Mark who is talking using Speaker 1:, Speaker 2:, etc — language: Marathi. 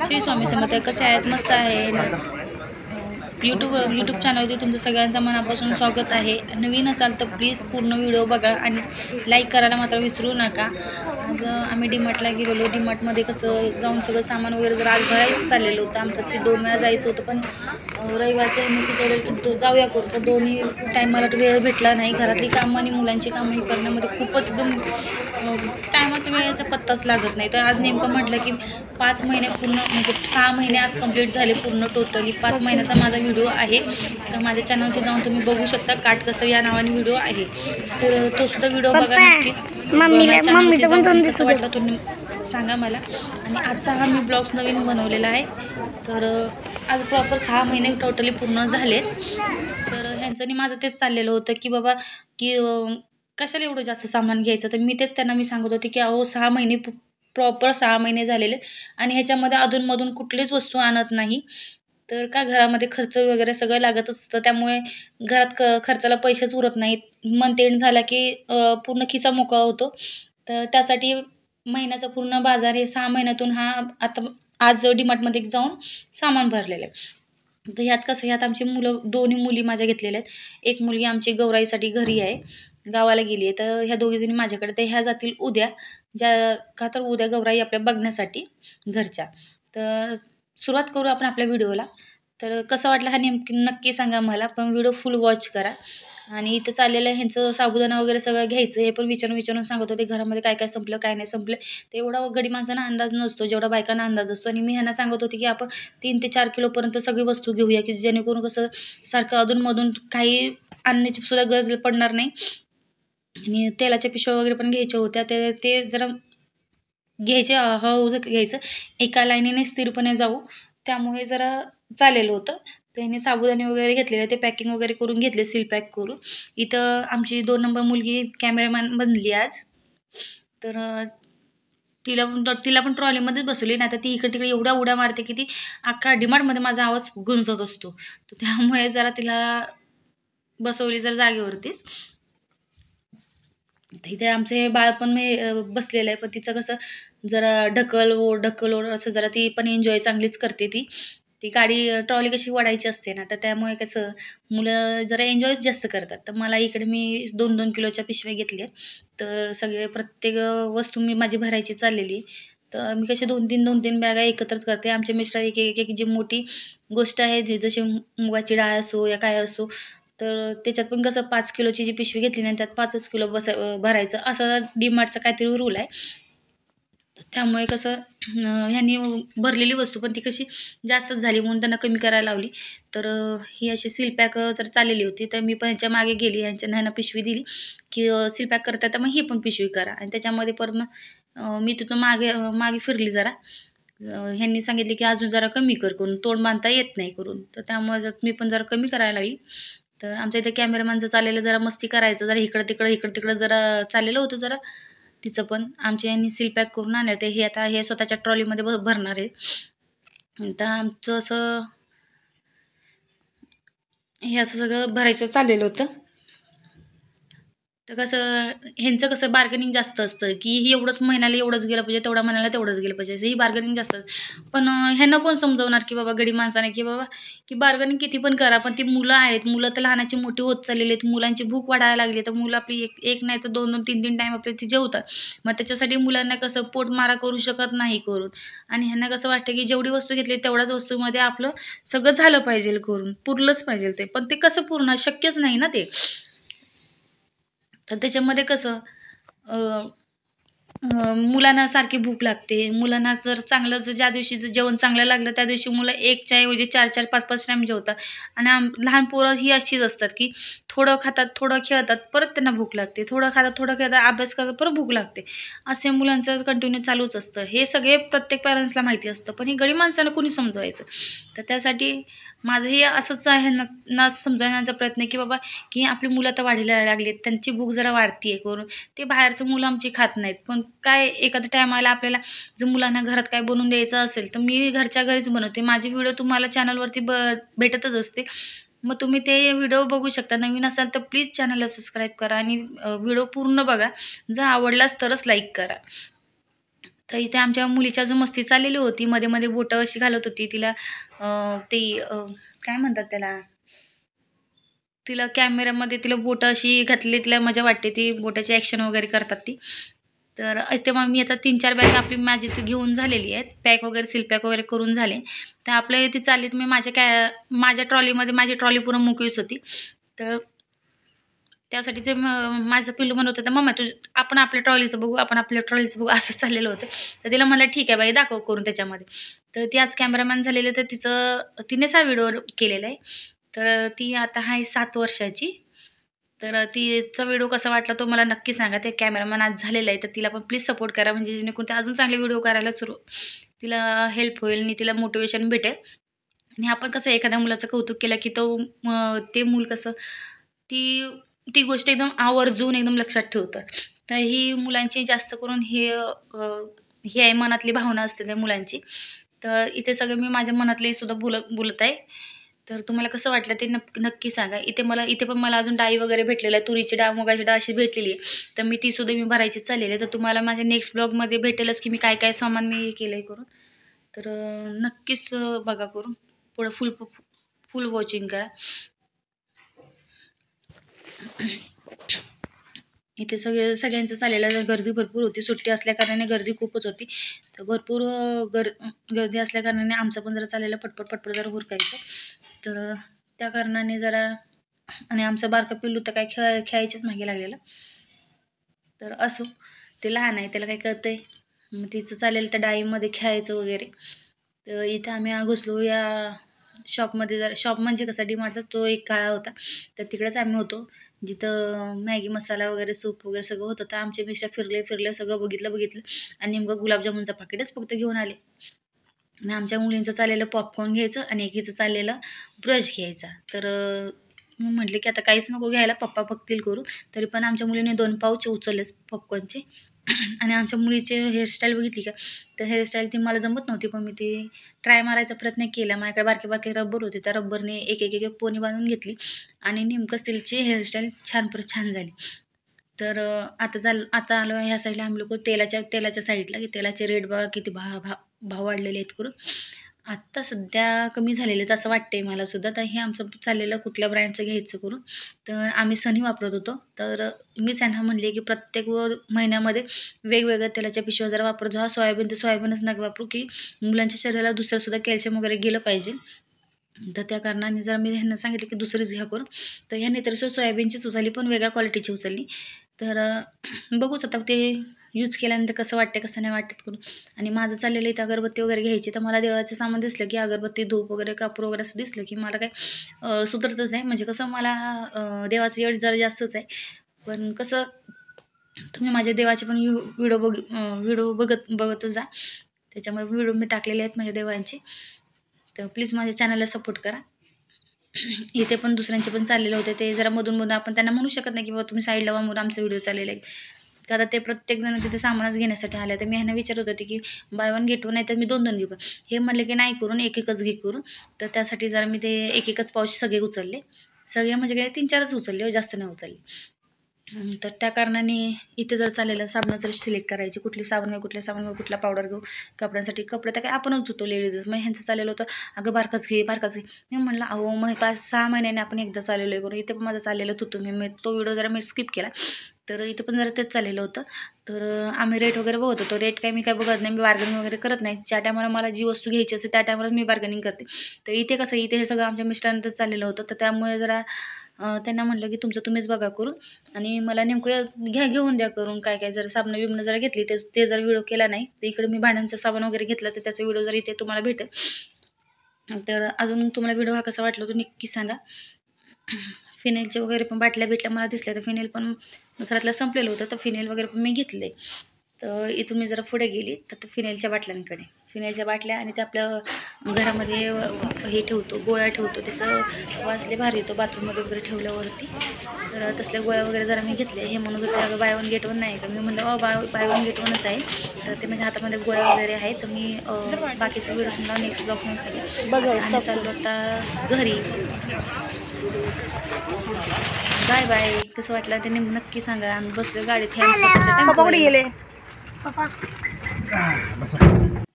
Speaker 1: श्री स्वामी समर्थ. कसे आहेत? मस्त आहे ना. यूट्यूब चॅनलवरती तुमचं सगळ्यांचं मनापासून स्वागत आहे. नवीन असाल तर प्लीज पूर्ण व्हिडिओ बघा आणि लाईक करायला मात्र विसरू नका. आज आम्ही डीमार्टला गेलेलो. डीमार्टमध्ये कसं जाऊन सगळं सामान वगैरे जर आज भरायचं चाललेलं होतं. आमचं ते 2 वेळा जायचं होतं, पण रविवारचं मी सुचवलं जाऊया करू, पण दोन्ही टायमाला वेळ भेटला नाही. घरातली कामं आणि मुलांची कामं करण्यामध्ये खूपच एकदम टायमाचा वेळेचा पत्ताच लागत नाही. तर आज नेमकं म्हटलं की 5 महिने पूर्ण, म्हणजे 6 महिने आज कंप्लीट झाले पूर्ण. टोटली 5 महिन्याचा माझा व्हिडिओ आहे. तर माझ्या चॅनलवरती जाऊन तुम्ही बघू शकता. काटकसर या नावाने व्हिडिओ आहे, तर तो सुद्धा व्हिडिओ बघा नक्कीच. कसं वाटलं तुम्ही सांगा मला. आणि आजचा हा मी ब्लॉग्स नवीन बनवलेला आहे. तर आज प्रॉपर 6 महिने टोटली पूर्ण झालेत. तर ह्यांचं आणि माझं तेच चाललेलं होतं की बाबा की कशाला एवढं जास्त सामान घ्यायचं. तर मी तेच त्यांना सांगत होते की अहो 6 महिने प्रॉपर 6 महिने झालेले आणि ह्याच्यामध्ये अधूनमधून कुठलीच वस्तू आणत नाही. तर का घरामध्ये खर्च वगैरे सगळं लागत असतं, त्यामुळे घरात खर्चाला पैसेच उरत नाहीत. मंथ एंड झाला की पूर्ण खिसा मोकळा होतो. तर त्यासाठी महिन्याचा पूर्ण बाजार हे 6 महिन्यातून हा आता आज डीमार्टमध्ये जाऊन सामान भरलेलं आहे. तर ह्यात कसं, ह्यात आमची दोन्ही मुली माझ्या घेतलेल्या आहेत. एक मुलगी आमची गौराईसाठी घरी आहे, गावाला गेली आहे. तर ह्या दोघीजणी माझ्याकडे. तर ह्या जातील उद्या, का तर उद्या गौराई आपल्या बघण्यासाठी घरच्या. तर सुरुवात करू आपण आपल्या व्हिडिओला. तर कसं वाटलं हा नक्की सांगा मला, पण व्हिडिओ फुल वॉच करा. आणि इथं चाललेलं ह्यांचं साबुदाणा वगैरे सगळं घ्यायचं, हे पण विचारून सांगत होते घरामध्ये काय काय संपलं काय नाही संपलं. तर एवढा गडी माणसांना अंदाज नसतो जेवढा बायकांना अंदाज असतो. आणि मी ह्यांना सांगत होते की आपण 3 ते 4 किलोपर्यंत सगळी वस्तू घेऊया, की जेणेकरून कसं सारखं अधूनमधून काही आणण्याची सुद्धा गरज पडणार नाही. आणि तेलाच्या पिशव्या वगैरे पण घ्यायच्या होत्या. ते जरा घ्यायचे, हळूहळू घ्यायचं, एका लाईनीने स्थिरपणे जाऊ, त्यामुळे जरा चालेलं होतं. त्याने साबुदाणे वगैरे घेतलेले, ते पॅकिंग वगैरे करून घेतले, सील पॅक करून. इथं आमची 2 नंबर मुलगी कॅमेरामॅन बनली आज. तर तिला पण ट्रॉलीमध्येच बसवली. नाही तर ती इकडे तिकडे एवढ्या उड्या मारते की ती अख्खा डीमार्टमध्ये माझा आवाज गुंजत असतो. तर त्यामुळे जरा तिला बसवली जरा जागेवरतीच. इथे आमचं हे बाळ पण बसलेलं आहे, पण तिचं कसं जरा ढकल ओढ असं जरा ती पण एन्जॉय चांगलीच करते. ती गाडी ट्रॉली कशी ओढायची असते ना, तर त्यामुळे कसं मुलं जरा एन्जॉयच जास्त करतात. तर मला इकडे मी 2-2 किलोच्या पिशव्या घेतल्या. तर सगळे प्रत्येक वस्तू माझी भरायची चाललेली. तर मी कसे 2-3 बॅगा एकत्रच करते. आमचे मिस्टर एक जी मोठी गोष्ट आहे, जशी मुगाची डाळ असो या काय असो, तर त्याच्यात पण कसं 5 किलोची जी पिशवी घेतली नाही, त्यात 5च किलो भरायचं, असं डीमार्टचा काहीतरी रूल आहे. त्यामुळे कसं ह्यांनी भरलेली वस्तू पण ती कशी जास्तच झाली म्हणून त्यांना कमी करायला लावली. तर ही अशी सील पॅक जर चाललेली होती, तर मी पण ह्यांच्या मागे गेली, ह्यांना पिशवी दिली की सील पॅक करता, तर मग ही पण पिशवी करा. आणि त्याच्यामध्ये पण मी तिथून मागे फिरली जरा. ह्यांनी सांगितले की अजून जरा कमी करून, तोंड बांधता येत नाही करून. तर त्यामुळे मी पण जरा कमी करायला लागली. तर आमच्या इथे कॅमेरामॅनचं चाललेलं जरा मस्ती करायचं, जरा इकडं तिकडं जरा चाललेलं होतं जरा तिचं पण. आमच्या यांनी सील पॅक करून आणलं. ते हे आता हे स्वतःच्या ट्रॉलीमध्ये भरणार आहे. तर आमचं हे असं सगळं भरायचं चाललेलं होतं. तर कसं ह्यांचं कसं बार्गेनिंग जास्त असतं, की ही एवढंच महिन्याला एवढंच गेलं पाहिजे, तेवढ्या महिन्याला तेवढंच गेलं पाहिजे, ही बार्गेनिंग जास्त असतं. पण ह्यांना कोण समजवणार की बाबा गडी माणसाने की बाबा की बार्गेनिंग किती पण करा, पण ती मुलं आहेत, मुलं तर लहानाची मोठी होत चाललेली आहेत, मुलांची भूक वाढायला लागली. तर मुलं आपली एक नाही तर 2-2, 3-3 टाईम आपले ती जेवतात. मग त्याच्यासाठी मुलांना कसं पोटमारा करू शकत नाही करून. आणि ह्यांना कसं वाटतं की जेवढी वस्तू घेतली तेवढ्याच वस्तूमध्ये आपलं सगळं झालं पाहिजे, करून पुरलंच पाहिजे ते. पण ते कसं पूर्ण शक्यच नाही ना ते. तर त्याच्यामध्ये कसं मुलांना सारखी भूक लागते. मुलांना जर चांगलं, ज्या दिवशी जेवण चांगलं लागलं त्या दिवशी मुलं 1च्या ऐवजी 4-4, 5-5 टाईम जेवतात. आणि लहान पोरं ही अशीच असतात की थोडं खातात, थोडं खेळतात, परत त्यांना भूक लागते, थोडं खातात, थोडं खेळतात, अभ्यास करतात, परत भूक लागते. असे मुलांचं कंटिन्यू चालूच असतं. हे सगळे प्रत्येक पॅरेंट्सला माहिती असतं, पण हे गरीब माणसाला कोणी समजवायचं. तर त्यासाठी माझंही असंच आहे ना समजवण्याचा प्रयत्न की बाबा की आपली मुलं आता वाढीला लागली आहेत, त्यांची भूक जरा वाढती आहे करून. ते बाहेरचं मुलं आमची खात नाहीत, पण काय एखाद्या टायमाला आपल्याला जर मुलांना घरात काय बनवून द्यायचं असेल, तर मी घरच्या घरीच बनवते. माझी व्हिडिओ तुम्हाला चॅनलवरती भेटतच असते. मग तुम्ही ते व्हिडिओ बघू शकता. नवीन असाल तर प्लीज चॅनलला सबस्क्राईब करा आणि व्हिडिओ पूर्ण बघा. जर आवडलाच तरच लाईक करा. तर इथे आमच्या मुलीची अजून मस्ती चाललेली होती, मध्ये मध्ये बोटं अशी घालत होती तिला. काय म्हणतात त्याला, तिला कॅमेऱ्यामध्ये तिला बोटं अशी घातली, तिला मजा वाटते, ती बोटाची ॲक्शन वगैरे करतात ती. तर इथे मग मी आता 3-4 बॅग आपली माझी ती घेऊन झालेली आहेत, पॅक वगैरे सील पॅक वगैरे करून झाले. तर आपल्या इथे चालली, तर मी माझ्या ट्रॉलीमध्ये माझी ट्रॉली पूर्ण मोकळीच होती. तर त्यासाठी ते माझं पिल्लू म्हणत होतं, मम्मा आपण आपल्या ट्रॉलीचं बघू, आपण आपल्या ट्रॉलीचं बघू, असं चाललेलं होतं. तर तिला म्हणलं ठीक आहे बाई, दाखव करून त्याच्यामध्ये. तर ती आज कॅमेरामॅन झालेली, तर तिनेच हा व्हिडिओ केलेला आहे. तर ती आता आहे 7 वर्षाची. तर तिचा व्हिडिओ कसा वाटला तो मला नक्की सांगा. ते कॅमेरामॅन आज झालेला आहे, तर तिला पण प्लीज सपोर्ट करा, म्हणजे जेणेकरून ते अजून चांगले व्हिडिओ करायला तिला हेल्प होईल आणि तिला मोटिवेशन भेटेल. आणि आपण कसं एखाद्या मुलाचं कौतुक केलं की ते मूल कसं ती ती गोष्ट एकदम आवर्जून एकदम लक्षात ठेवतं. तर ही मुलांची जास्त करून हे आहे, मनातली भावना असते त्या मुलांची. तर इथे सगळं मी माझ्या मनातले सुद्धा बोलत आहे. तर तुम्हाला कसं वाटलं ते नक्की सांगा. इथे पण मला अजून डाळी वगैरे भेटलेलं आहे, तुरीची डाळ, मुगाची डाळ अशी भेटलेली आहे. तर मी ती सुद्धा भरायची चाललेली आहे. तर तुम्हाला माझ्या नेक्स्ट ब्लॉगमध्ये भेटेलच की मी काय काय सामान मी केलं आहे करून. तर नक्कीच बघा करून, पुढं फुल वॉचिंग करा. इथे सगळ्यांचं चाललेलं, गर्दी भरपूर होती, सुट्टी असल्या कारणाने गर्दी खूपच होती. तर भरपूर गर्दी असल्या कारणाने आमचं पण जरा चाललेलं पटपट जरा हुरकायचं. तर त्या कारणाने जरा, आणि आमचं बारकं पिल्लू तर काय खेळायच्याच मागे लागलेलं. तर असो, ते लहान आहे, त्याला काय कळतंय. मग तिचं चालेल त्या डाळीमध्ये खेळायचं वगैरे. तर इथं आम्ही घुसलो या शॉपमध्ये. जरा शॉप म्हणजे कसा डीमार्टचाच तो एक काळा होता. तर तिकडेच आम्ही होतो, जिथं मॅगी मसाला वगैरे सूप वगैरे सगळं होतं. तर आमचे मिस्टर फिरले सगळं बघितलं आणि नेमकं गुलाबजामुनचा पाकिटच फक्त घेऊन आले. आणि आमच्या मुलींचं चाललेलं पॉपकॉर्न घ्यायचं आणि एकीचं चाललेलं ब्रश घ्यायचा. तर मी म्हटले की आता काहीच नको घ्यायला, पप्पा बघतील करून. तरी पण आमच्या मुलीने 2 पाऊच उचललेच पॉपकॉर्नचे. आणि आमच्या मुलीचे हेअरस्टाईल बघितली का, तर हेअरस्टाईल ती मला जमत नव्हती, पण मी ती ट्राय मारायचा प्रयत्न केला. माझ्याकडे बारके रब्बर होते, त्या रब्बरने एक पोनी बांधून घेतली आणि नेमकंच तिची हेअरस्टाईल छान झाली. तर आता आलो ह्या साईडला आम्ही लोक तेलाच्या साईडला, की तेलाचे रेट बघा किती भाव वाढलेले आहेत करून. आत्ता सध्या कमी झालेले आहेत असं वाटतंय मला सुद्धा. तर हे आमचं चाललेलं कुठल्या ब्रँडचं घ्यायचं करून. तर आम्ही सनी वापरत होतो. तर मीच यांना म्हणले की प्रत्येक महिन्यामध्ये वेगवेगळ्या तेलाच्या पिशव्या जरा वापरत जा. सोयाबीन तर सोयाबीनच नका वापरू, की मुलांच्या शरीराला दुसरंसुद्धा कॅल्शियम वगैरे गेलं पाहिजे. तर त्या कारणाने जर मी ह्यांना सांगितलं की दुसरीच घ्या करून. तर ह्याने तर सोयाबीनचीच उचलली, पण वेगळ्या क्वालिटीची उचलली. तर बघूच आता ते यूज केल्यानंतर कसं वाटतं कसं नाही वाटत करून. आणि माझं चाललेलं इथं अगरबत्ती वगैरे घ्यायची. तर मला देवाचं सामान दिसलं की अगरबत्ती, धूप वगैरे, कापूर वगैरे असं दिसलं की मला काय सुधरतच नाही. म्हणजे कसं मला देवाचं यश जरा जास्तच आहे. पण कसं तुम्ही माझ्या देवाचे पण व्हिडिओ बघतच जा. त्याच्यामुळे व्हिडिओ मी टाकलेले आहेत माझ्या देवांचे. तर प्लीज माझ्या चॅनलला सपोर्ट करा. इथे पण दुसऱ्यांचे पण चाललेले होते, ते जरा मधून आपण त्यांना म्हणू शकत नाही की बाबा तुम्ही साईडला वा, म्हणून आमचा व्हिडिओ चाललेला आहे. कारण ते प्रत्येकजण तिथे सामानच घेण्यासाठी आले. तर मी ह्यांना विचारत होते की बाय वन गेट वन, नाही तर मी 2 घेऊ का. हे म्हणले की नाही करून एकच घे करून. तर त्यासाठी जरा मी ते एकच पाऊच सगळे उचलले. सगळे म्हणजे काय 3-4च उचलले, जास्त नाही उचलले. तर त्या कारणाने इथे जर चाललेलं साबण जर सिलेक्ट करायची, कुठली साबण घेऊ, कुठला पावडर घेऊ. कपड्यांसाठी कपडे तर काय आपणच धुतो लेडीज. मग ह्यांचं चाललेलं होतं अगं बारकाच घे. मी म्हणलं अहो मग 5-6 महिन्याने आपण एकदा चाललेलो आहे करून. इथे पण माझं चाललेलं होतं, मी तो व्हिडिओ जरा मी स्किप केला. तर इथे पण जरा तेच चाललेलं होतं. तर आम्ही रेट वगैरे बघत होतो. रेट काय मी काय बघत नाही, मी बार्गनिंग वगैरे करत नाही. ज्या टायमाला मला जी वस्तू घ्यायची असते त्या टायमाला मी बार्गनिंग करते. तर इथे कसं, इथे हे सगळं आमच्या मिस्टरांचं चाललेलं होतं. तर त्यामुळे जरा त्यांना म्हटलं की तुमचं तुम्हीच बघा करून, आणि मला नेमकं घेऊन द्या करून. काय जर साबणं बिबणं जरा घेतली, ते जर व्हिडिओ केला नाही, तर इकडे मी भांड्यांचा साबण वगैरे घेतला, तर त्याचा व्हिडिओ जर इथे तुम्हाला भेटेल. तर अजून तुम्हाला व्हिडिओ हा कसा वाटला तो नक्की सांगा. फिनेलचे वगैरे पण बाटल्या मला दिसल्या, तर फिनेल पण घरातलं संपलेलं होतं, तर फिनेल वगैरे पण मी घेतले. तर इथून मी जरा पुढे गेली तर फिनेलच्या बाटल्या आणि ते आपल्या घरामध्ये हे ठेवतो, गोळ्या ठेवतो, त्याचं वास लय भारी येतो बाथरूममध्ये वगैरे ठेवल्यावरती. तर तसल्या गोळ्या वगैरे जरा मी घेतले. हे म्हणत होते अगं बाय वन गेट वन नाही का. मी म्हणलं बाय वन गेट वनच आहे. तर ते म्हणजे हातामध्ये गोळ्या वगैरे आहे. तर मी बाकीचं व्हिडिओ तुम्हाला नेक्स्ट ब्लॉगमध्ये सांगेन. आणि चाललो आता घरी. बाय. कसं वाटलं ते नक्की सांगा. आम्ही बसलो गाडीत.
Speaker 2: पप्पा कुठे गेले? पप्पा बस